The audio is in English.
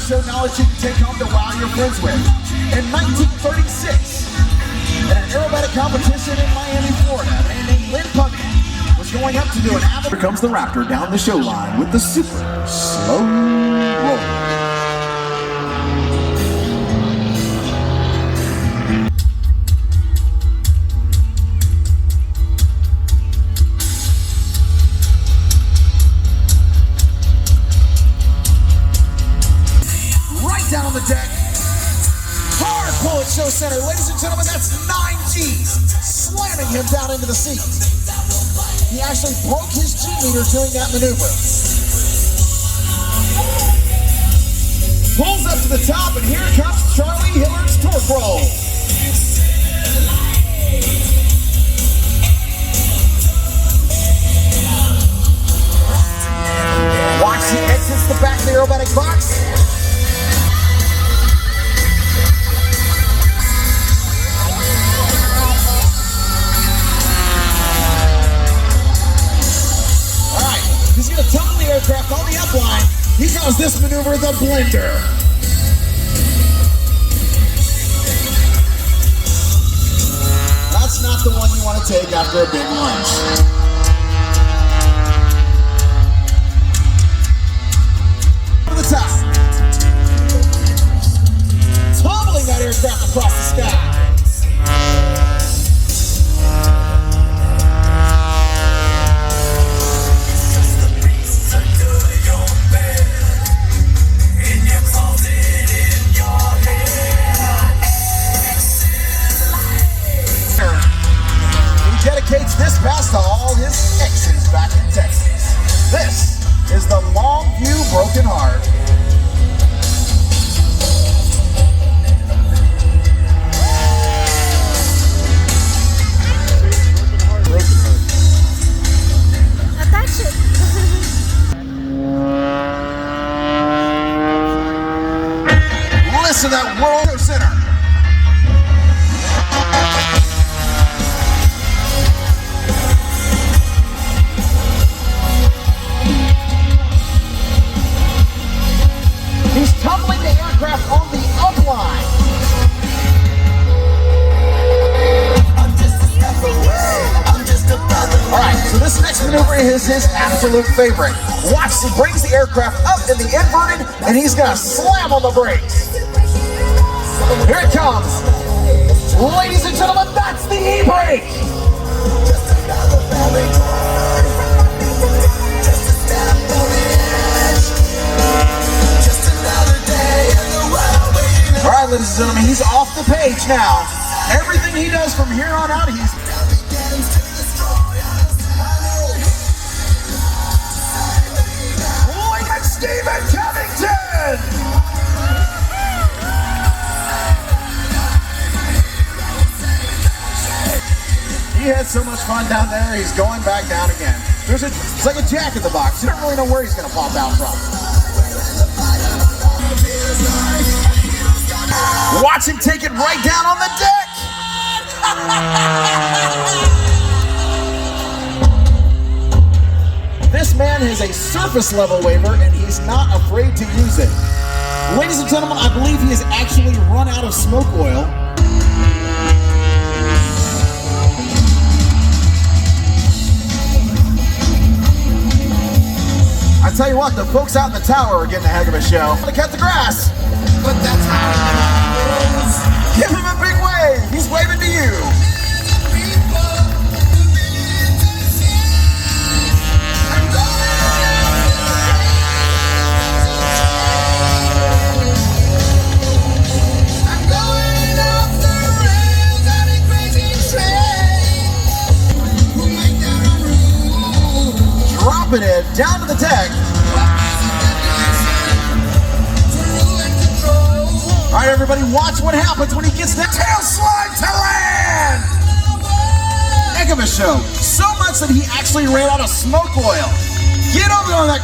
show knowledge you can take home to wow your friends with. In 1936, in an aerobatic competition in Miami, Florida, a man named Lynn Puckett was going up to do an avalanche. Here comes the Raptor down the show line with the super slow roll. Down on the deck, hard pull at show center. Ladies and gentlemen, that's 9 G's slamming him down into the seat. He actually broke his G meter doing that maneuver. Pulls up to the top, and here comes Charlie Hillard's torque roll. Watch, he exits the back of the aerobatic box. He's going to tumble the aircraft on the upline. He calls this maneuver the blender. That's not the one you want to take after a big lunch. To the top. Tumbling that aircraft across the sky. Dedicates this pass to all his exes back in Texas. This is the Longview Broken Heart. Attach it. Listen to that World Center. He's tumbling the aircraft on the upline. Alright, so this next maneuver is his absolute favorite. Watch, he brings the aircraft up in the inverted, and he's gonna slam on the brakes. Here it comes. Ladies and gentlemen, that's the E-brake. All right, ladies and gentlemen, he's off the page now. Everything he does from here on out, he's... William Stephen Covington! He had so much fun down there, he's going back down again. It's like a jack in the box. You don't really know where he's going to pop out from. Watch him take it right down on the deck. This man has a surface level waiver and he's not afraid to use it. Ladies and gentlemen, I believe he has actually run out of smoke oil. I tell you what, the folks out in the tower are getting a heck of a show. I'm gonna cut the grass, but that's how it goes. Give him a big wave. He's waving to you. Dropping it down to the deck. All right, everybody, watch what happens when he gets the tail slide to land. Heck of a show. So much that he actually ran out of smoke oil. Get over on that.